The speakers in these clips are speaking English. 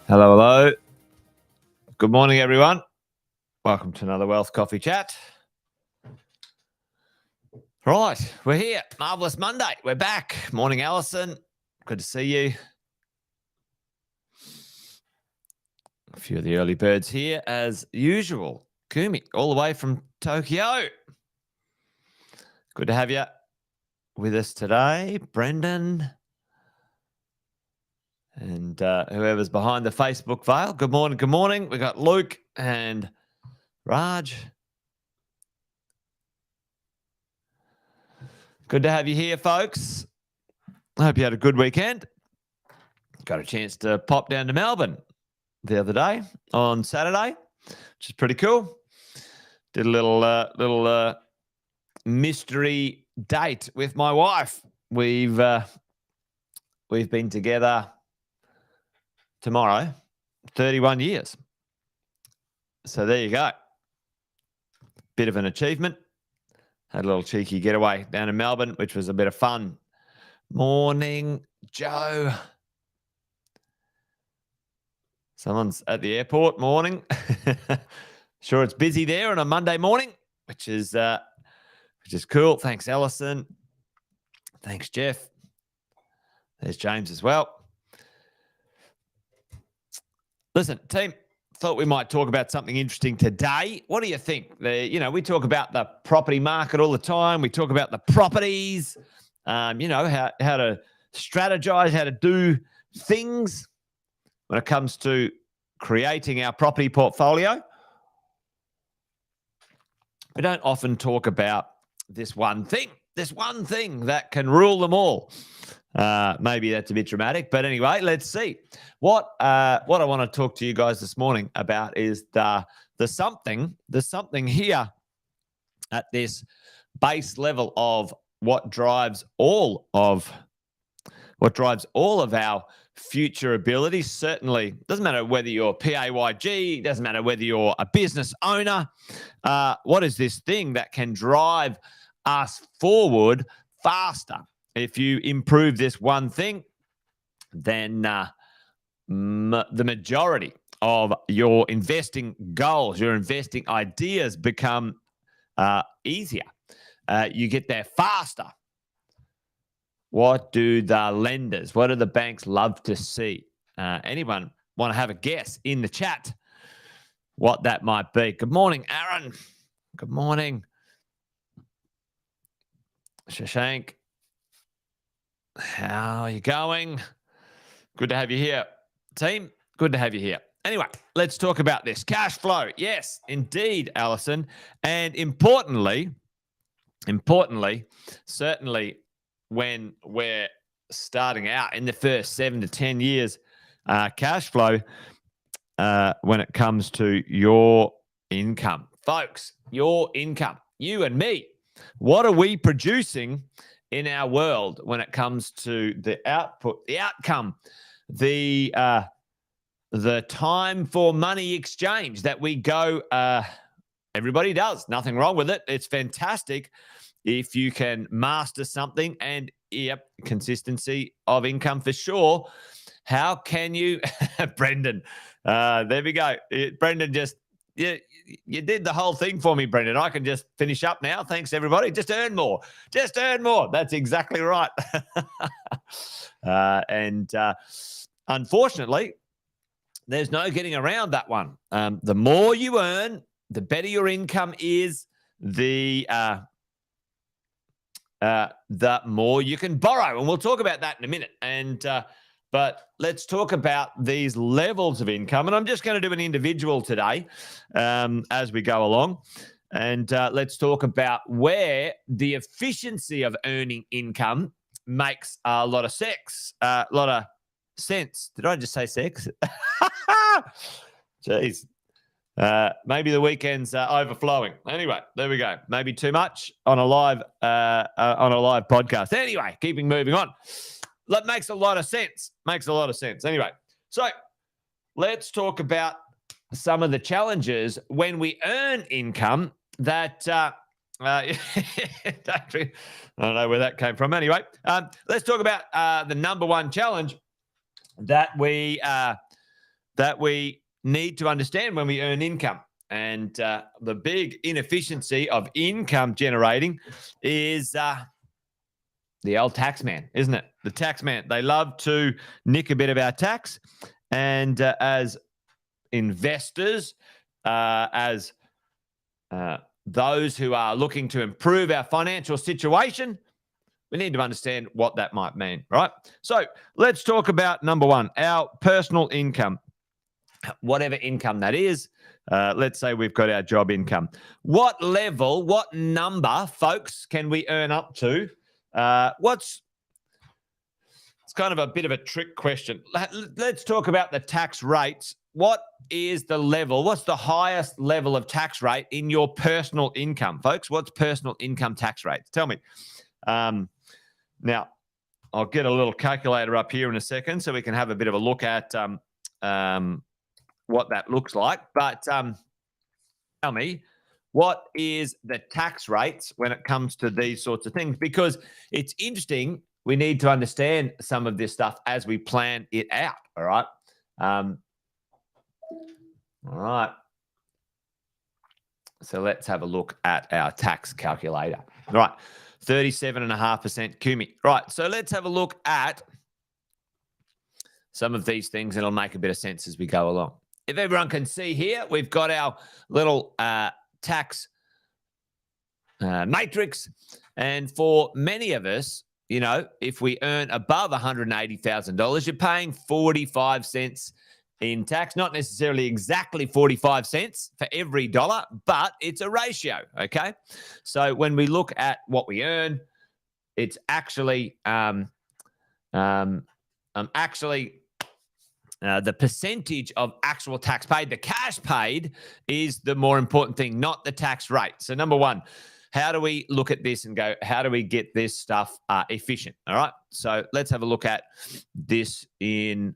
Hello, hello. Good morning, everyone. Welcome to another Wealth Coffee Chat. Right, we're here. Marvellous Monday. We're back. Morning, Alison. Good to see you. A few of the early birds here, as usual. Kumi, all the way from Tokyo. Good to have you with us today. Brendan. And whoever's behind the Facebook veil. Good morning, good morning. We got Luke and Raj. Good to have you here, folks. I hope you had a good weekend. Got a chance to pop down to Melbourne the other day on Saturday, which is pretty cool. Did a little mystery date with my wife. We've been together tomorrow 31 years. So there you go. Bit of an achievement. Had a little cheeky getaway down in Melbourne, which was a bit of fun. Morning, Joe. Someone's at the airport. Morning. Sure, it's busy there on a Monday morning, which is cool. Thanks, Alison. Thanks, Jeff. There's James as well. Listen, team, thought we might talk about something interesting today. What do you think? We talk about the property market all the time. We talk about the properties, how to strategize, how to do things when it comes to creating our property portfolio. We don't often talk about this one thing that can rule them all. Maybe that's a bit dramatic, but anyway, let's see. What I want to talk to you guys this morning about is the something here at this base level of what drives all of our future abilities. Certainly, doesn't matter whether you're PAYG, doesn't matter whether you're a business owner. What is this thing that can drive us forward faster? If you improve this one thing, then the majority of your investing goals, your investing ideas become easier. You get there faster. What do the lenders, what do the banks love to see? Anyone want to have a guess in the chat what that might be? Good morning, Aaron. Good morning. Shashank. How are you going? Good to have you here, team. Good to have you here. Anyway, let's talk about this. Cash flow. Yes, indeed, Alison. And importantly, certainly when we're starting out in the first 7 to 10 years, cash flow, when it comes to your income. Folks, your income, you and me, what are we producing in our world when it comes to the output, the outcome, the time for money exchange that we go, everybody does, nothing wrong with it. It's fantastic if you can master something, and consistency of income for sure. How can you, Brendan, there we go. Brendan you did the whole thing for me, Brendan. I can just finish up now. Thanks, everybody. Just earn more. Just earn more. That's exactly right. And unfortunately, there's no getting around that one. The more you earn, the better your income is, the more you can borrow. And we'll talk about that in a minute. But let's talk about these levels of income. And I'm just going to do an individual today as we go along. And let's talk about where the efficiency of earning income makes a lot of sense. Did I just say sex? Jeez. Maybe the weekend's overflowing. Anyway, there we go. Maybe too much on a live podcast. Anyway, keeping moving on. That makes a lot of sense. Anyway, so let's talk about some of the challenges when we earn income that I don't know where that came from. Anyway, let's talk about the number one challenge that we need to understand when we earn income. And the big inefficiency of income generating is the old tax man, isn't it? The tax man. They love to nick a bit of our tax. And as investors, as those who are looking to improve our financial situation, we need to understand what that might mean, right? So let's talk about number one, our personal income. Whatever income that is, let's say we've got our job income. What level, what number, folks, can we earn up to? It's kind of a bit of a trick question. Let's talk about the tax rates. What is the level? What's the highest level of tax rate in your personal income, folks? What's personal income tax rates? Tell me. Now, I'll get a little calculator up here in a second so we can have a bit of a look at what that looks like. But tell me, what is the tax rates when it comes to these sorts of things? Because it's interesting. We need to understand some of this stuff as we plan it out. All right. All right. So let's have a look at our tax calculator. All right. 37.5% CUMI. Right. So let's have a look at some of these things, and it'll make a bit of sense as we go along. If everyone can see here, we've got our little tax matrix. And for many of us, you know, if we earn above $180,000, you're paying 45 cents in tax. Not necessarily exactly 45 cents for every dollar, but it's a ratio, okay? So when we look at what we earn, it's actually the percentage of actual tax paid, the cash paid, is the more important thing, not the tax rate. So number one, how do we look at this and go, how do we get this stuff efficient? All right. So let's have a look at this in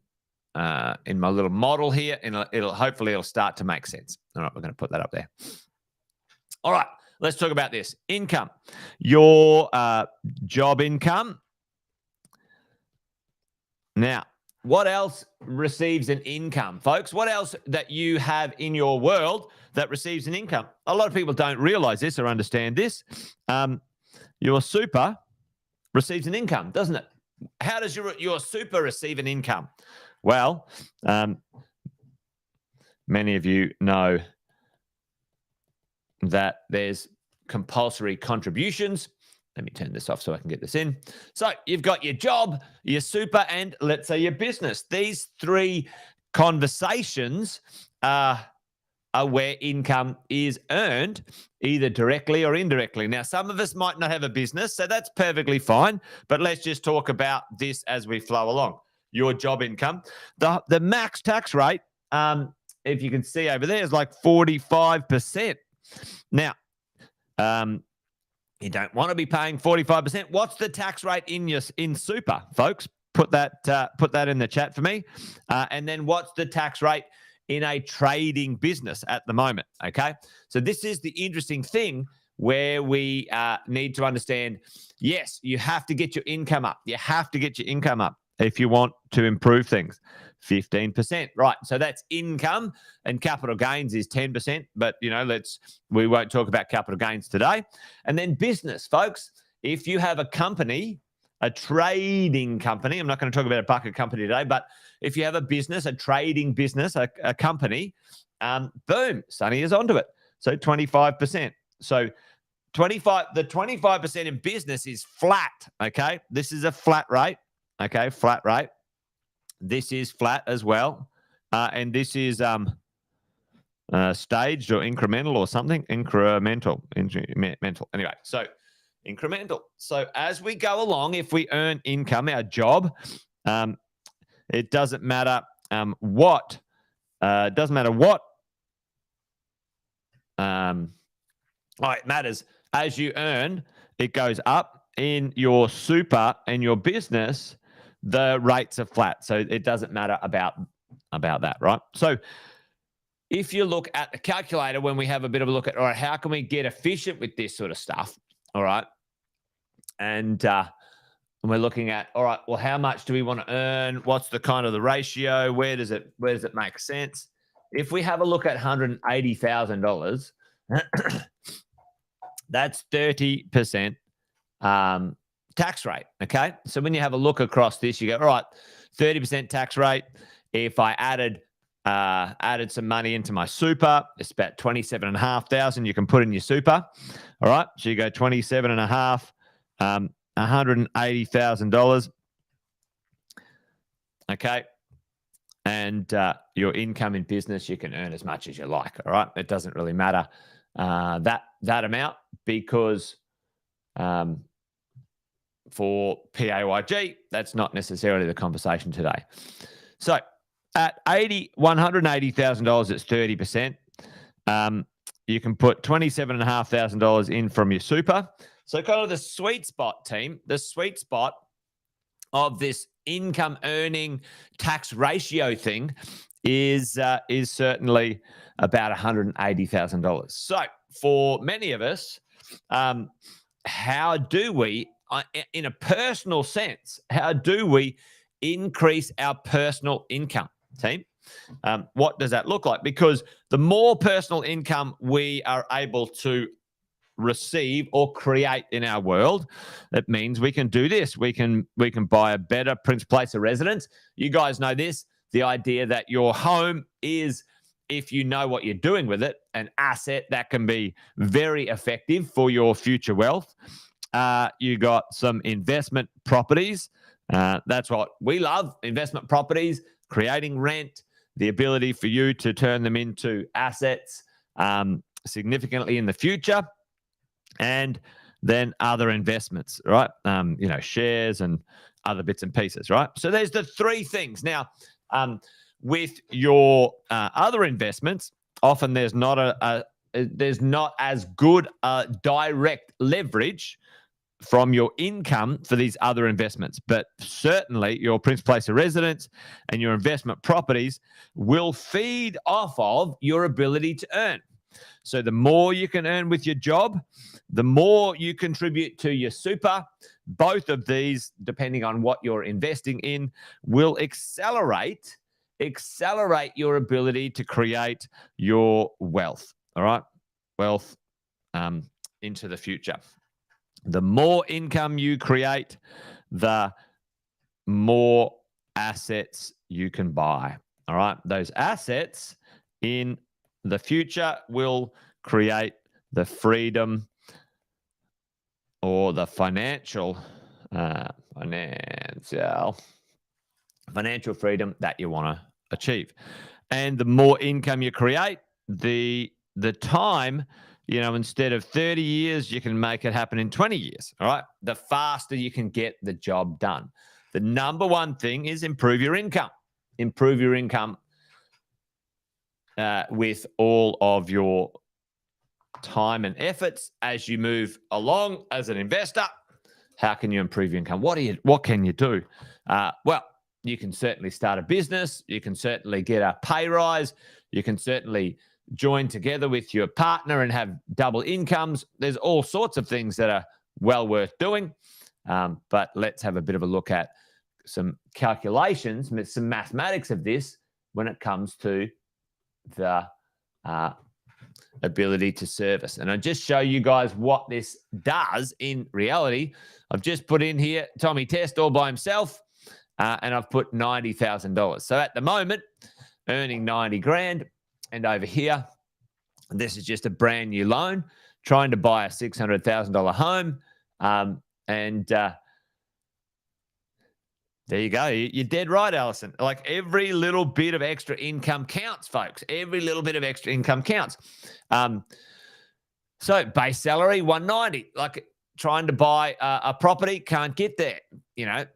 my little model here, and hopefully it'll start to make sense. All right. We're going to put that up there. All right. Let's talk about this. Income. Your job income. Now, what else receives an income, folks? What else that you have in your world that receives an income? A lot of people don't realize this or understand this. Your super receives an income, doesn't it? How does your super receive an income? Well, many of you know that there's compulsory contributions. Let me turn this off so I can get this in. So you've got your job, your super, and let's say your business. These three conversations are where income is earned either directly or indirectly. Now, some of us might not have a business, so that's perfectly fine. But let's just talk about this as we flow along. Your job income. The max tax rate, if you can see over there, is like 45%. Now, you don't want to be paying 45%. What's the tax rate in super, folks? Put that in the chat for me. And then what's the tax rate in a trading business at the moment? Okay, so this is the interesting thing where we need to understand. Yes, you have to get your income up. You have to get your income up if you want to improve things. 15%, right? So that's income, and capital gains is 10%. But we won't talk about capital gains today. And then business, folks. If you have a company, a trading company, I'm not going to talk about a bucket company today, but if you have a business, a trading business, a company, boom, Sonny is onto it. So 25%. So the 25% in business is flat. Okay, this is a flat rate. Okay, flat rate. This is flat as well, and this is staged or incremental or something. Incremental. Anyway, so incremental. So as we go along, if we earn income, our job, it doesn't matter what. It doesn't matter what. It matters as you earn. It goes up in your super and your business. The rates are flat, so it doesn't matter about that, right? So if you look at the calculator, when we have a bit of a look at, all right, how can we get efficient with this sort of stuff? All right, and we're looking at, all right, well, how much do we want to earn? What's the kind of the ratio? Where does it make sense? If we have a look at $180,000, that's 30%. Tax rate. Okay, so when you have a look across this, you go, all right, 30% tax rate. If I added some money into my super, it's about 27,500 you can put in your super. All right, so you go 27,500, $180,000. Okay, and your income in business, you can earn as much as you like. All right, it doesn't really matter that amount, because for PAYG, that's not necessarily the conversation today. So at $180,000, it's 30%. You can put $27,500 in from your super. So kind of the sweet spot, team, the sweet spot of this income earning tax ratio thing is certainly about $180,000. So for many of us, how do we, in a personal sense, how do we increase our personal income, team? What does that look like? Because the more personal income we are able to receive or create in our world, it means we can do this. We can buy a better place of residence. You guys know this, the idea that your home is, if you know what you're doing with it, an asset that can be very effective for your future wealth. You got some investment properties. That's what we love, investment properties, creating rent, the ability for you to turn them into assets significantly in the future, and then other investments, right? Shares and other bits and pieces, right? So there's the three things. Now, with your other investments, often there's not as good direct leverage from your income for these other investments, but certainly your principal place of residence and your investment properties will feed off of your ability to earn. So the more you can earn with your job, the more you contribute to your super. Both of these, depending on what you're investing in, will accelerate your ability to create your wealth. All right, wealth into the future. The more income you create, the more assets you can buy. All right, those assets in the future will create the freedom or the financial freedom that you want to achieve. And the more income you create, the time, instead of 30 years, you can make it happen in 20 years. All right. The faster you can get the job done. The number one thing is improve your income. Improve your income with all of your time and efforts as you move along as an investor. How can you improve your income? What can you do? Well, you can certainly start a business. You can certainly get a pay rise. You can certainly join together with your partner and have double incomes. There's all sorts of things that are well worth doing. But let's have a bit of a look at some calculations, some mathematics of this when it comes to the ability to service. And I'll just show you guys what this does in reality. I've just put in here Tommy Test all by himself, and I've put $90,000. So at the moment, earning 90 grand. And over here, this is just a brand new loan, trying to buy a $600,000 home. There you go. You're dead right, Alison. Like every little bit of extra income counts, folks. Every little bit of extra income counts. So base salary, 190. Like trying to buy a property, can't get there.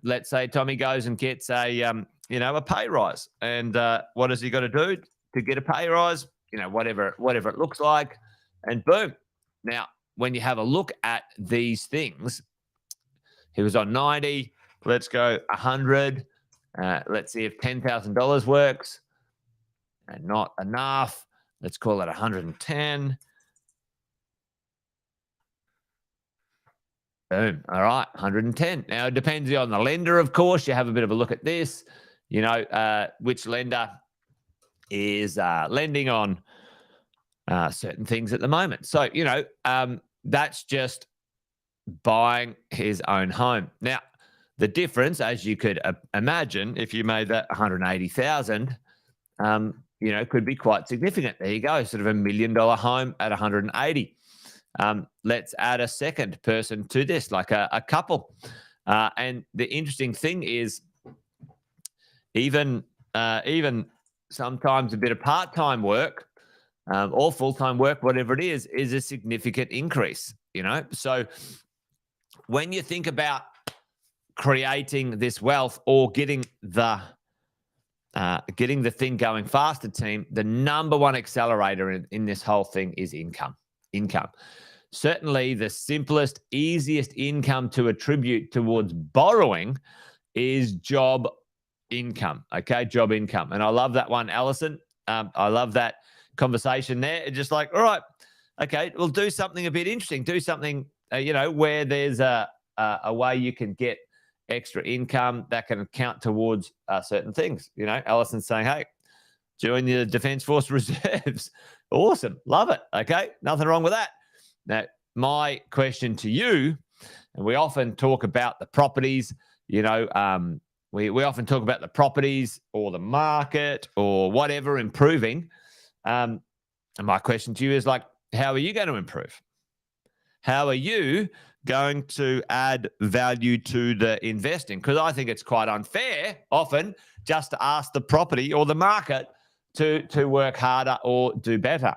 Let's say Tommy goes and gets a pay rise. And what has he got to do to get a pay rise? Whatever it looks like. And boom. Now, when you have a look at these things, he was on 90. Let's go 100. Let's see if $10,000 works. And not enough. Let's call it 110. Boom. All right, 110. Now, it depends on the lender, of course. You have a bit of a look at this. Which lender is lending on certain things at the moment. So, that's just buying his own home. Now, the difference, as you could imagine, if you made that 180,000, could be quite significant. There you go, sort of $1 million home at 180. Let's add a second person to this, like a couple. And the interesting thing is, even sometimes a bit of part-time work or full-time work, whatever it is a significant increase. So when you think about creating this wealth or getting the thing going faster, team, the number one accelerator in this whole thing is income. Certainly the simplest, easiest income to attribute towards borrowing is job income. Okay, job income. And I love that one, Alison. I love that conversation there. It's just like, all right, okay, we'll do something a bit interesting. Do something, where there's a way you can get extra income that can count towards certain things. Alison's saying, hey, join the Defence Force Reserves. Awesome. Love it. Okay. Nothing wrong with that. Now, my question to you, and we often talk about the properties, we often talk about the properties or the market or whatever improving. And my question to you is like, how are you going to improve? How are you going to add value to the investing? Because I think it's quite unfair often just to ask the property or the market to work harder or do better.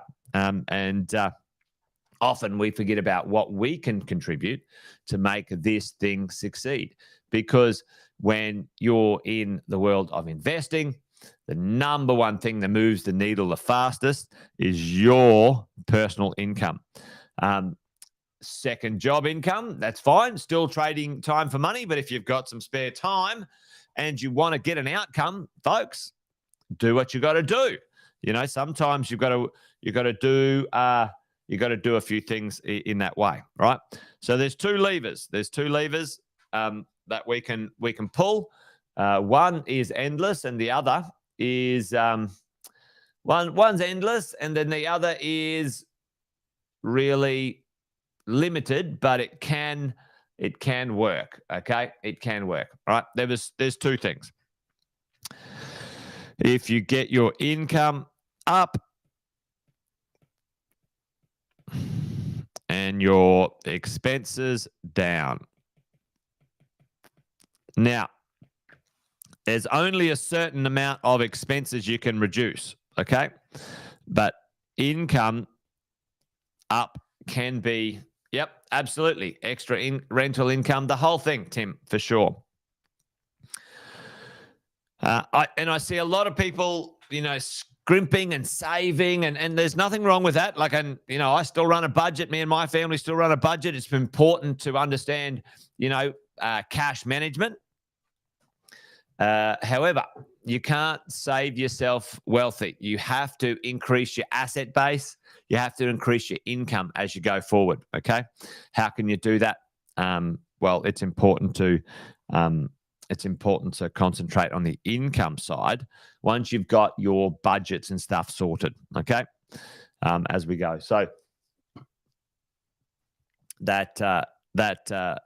Often we forget about what we can contribute to make this thing succeed. Because when you're in the world of investing, the number one thing that moves the needle the fastest is your personal income. Second, job income, that's fine. Still trading time for money. But if you've got some spare time and you want to get an outcome, folks, do what you got to do. Sometimes you've got to do a few things in that way, right? So there's two levers. That we can pull. One is endless, and the other is one's endless, and then the other is really limited, but it can work. Okay, it can work. All right. There's two things. If you get your income up and your expenses down. Now, there's only a certain amount of expenses you can reduce, okay? But income up can be, yep, absolutely, extra rental income, the whole thing, Tim, for sure. I see a lot of people, scrimping and saving, and there's nothing wrong with that. Like, I still run a budget. Me and my family still run a budget. It's important to understand, cash management. However, you can't save yourself wealthy. You have to increase your asset base. You have to increase your income as you go forward. Okay, how can you do that? Well, it's important to concentrate on the income side once you've got your budgets and stuff sorted. Okay, as we go. So that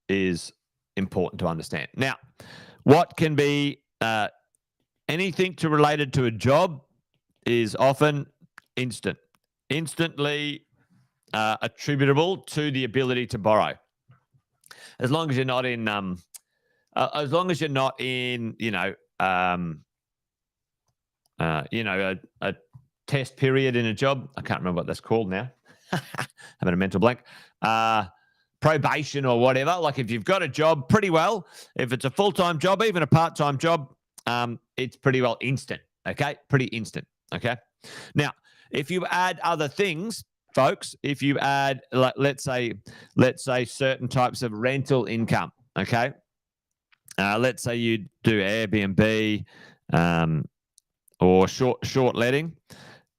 is important to understand. Now, what can be anything related to a job is often instantly attributable to the ability to borrow. As long as you're not in, a test period in a job. I can't remember what that's called now. Having a mental blank. Probation or whatever. Like, if you've got a job, pretty well. If it's a full-time job, even a part-time job, it's pretty well instant. Okay, pretty instant. Okay. Now, if you add other things, folks, if you add, like, let's say certain types of rental income. Okay. Let's say you do Airbnb or short letting.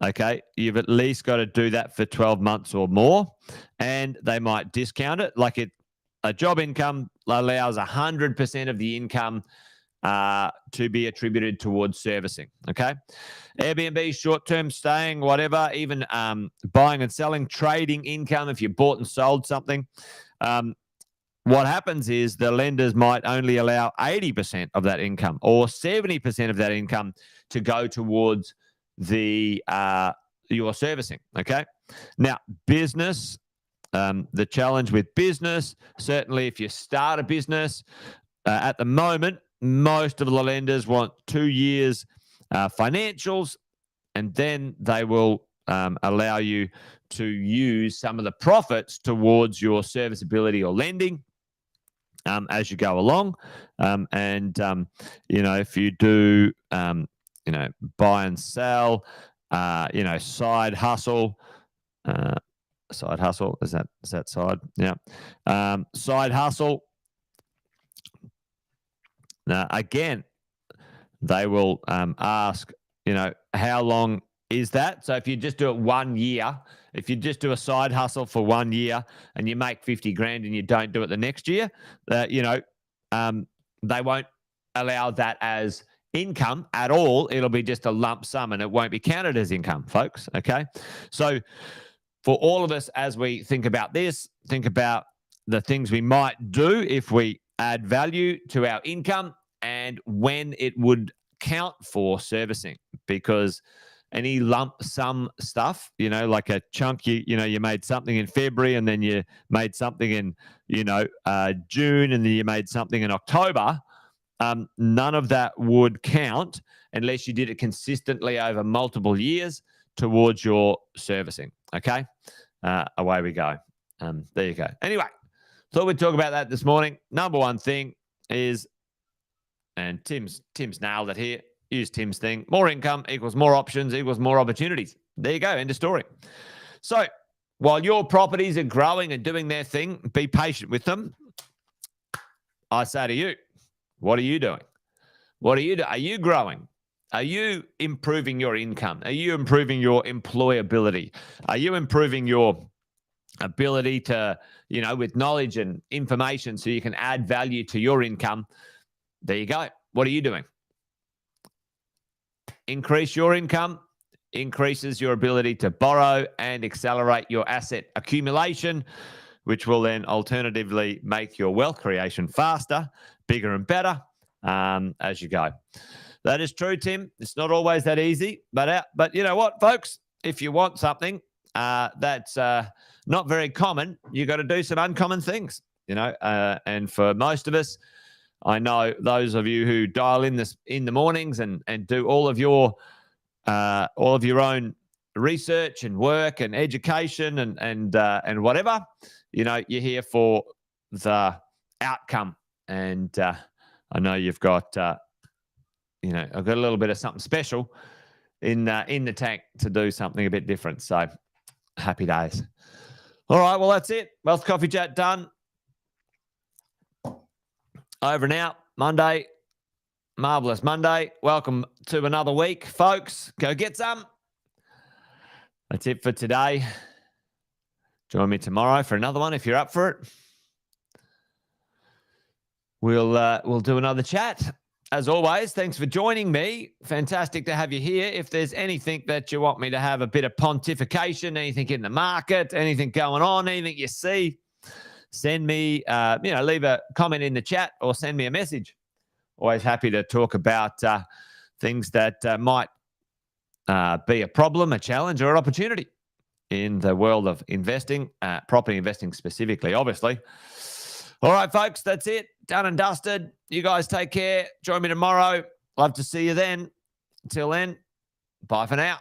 Okay, you've at least got to do that for 12 months or more, and they might discount it. Like, a job income allows 100% of the income to be attributed towards servicing. Okay, Airbnb, short-term staying, whatever, even buying and selling, trading income. If you bought and sold something, what happens is the lenders might only allow 80% of that income or 70% of that income to go towards your servicing. Okay. Now, business, the challenge with business, certainly if you start a business, at the moment, most of the lenders want 2 years financials, and then they will allow you to use some of the profits towards your serviceability or lending as you go along. If you do buy and sell, side hustle. Side hustle, is that side? Yeah. Side hustle. Now, again, they will ask, how long is that? So if you just do it 1 year, if you just do a side hustle for 1 year and you make 50 grand and you don't do it the next year, they won't allow that as income at all. It'll be just a lump sum and it won't be counted as income, folks. Okay. So for all of us, as we think about this, think about the things we might do if we add value to our income and when it would count for servicing, because any lump sum stuff, like a chunk, you made something in February and then you made something in, June, and then you made something in October. None of that would count unless you did it consistently over multiple years towards your servicing. Okay. Away we go. There you go. Anyway, thought we'd talk about that this morning. Number one thing is, and Tim's nailed it here. Use Tim's thing. More income equals more options equals more opportunities. There you go. End of story. So while your properties are growing and doing their thing, be patient with them. I say to you, what are you doing? What are you doing? Are you growing? Are you improving your income? Are you improving your employability? Are you improving your ability to, with knowledge and information so you can add value to your income? There you go. What are you doing? Increase your income, increases your ability to borrow and accelerate your asset accumulation, which will then alternatively make your wealth creation faster, bigger and better as you go. That is true, Tim. It's not always that easy, but you know what, folks? If you want something that's not very common, you got to do some uncommon things, and for most of us, I know those of you who dial in this in the mornings and do all of your own research and work and education and whatever, you're here for the outcome. And I know you've got I've got a little bit of something special in the tank to do something a bit different. So happy days. All right, well, that's it. Wealth Coffee Chat done. Over and out. Monday. Marvelous Monday. Welcome to another week, folks. Go get some. That's it for today. Join me tomorrow for another one if you're up for it. We'll do another chat. As always, thanks for joining me. Fantastic to have you here. If there's anything that you want me to have a bit of pontification, anything in the market, anything going on, anything you see, send me, leave a comment in the chat or send me a message. Always happy to talk about things that might be a problem, a challenge, or an opportunity in the world of investing, property investing specifically, obviously. All right, folks, that's it. Done and dusted. You guys take care. Join me tomorrow. Love to see you then. Until then, bye for now.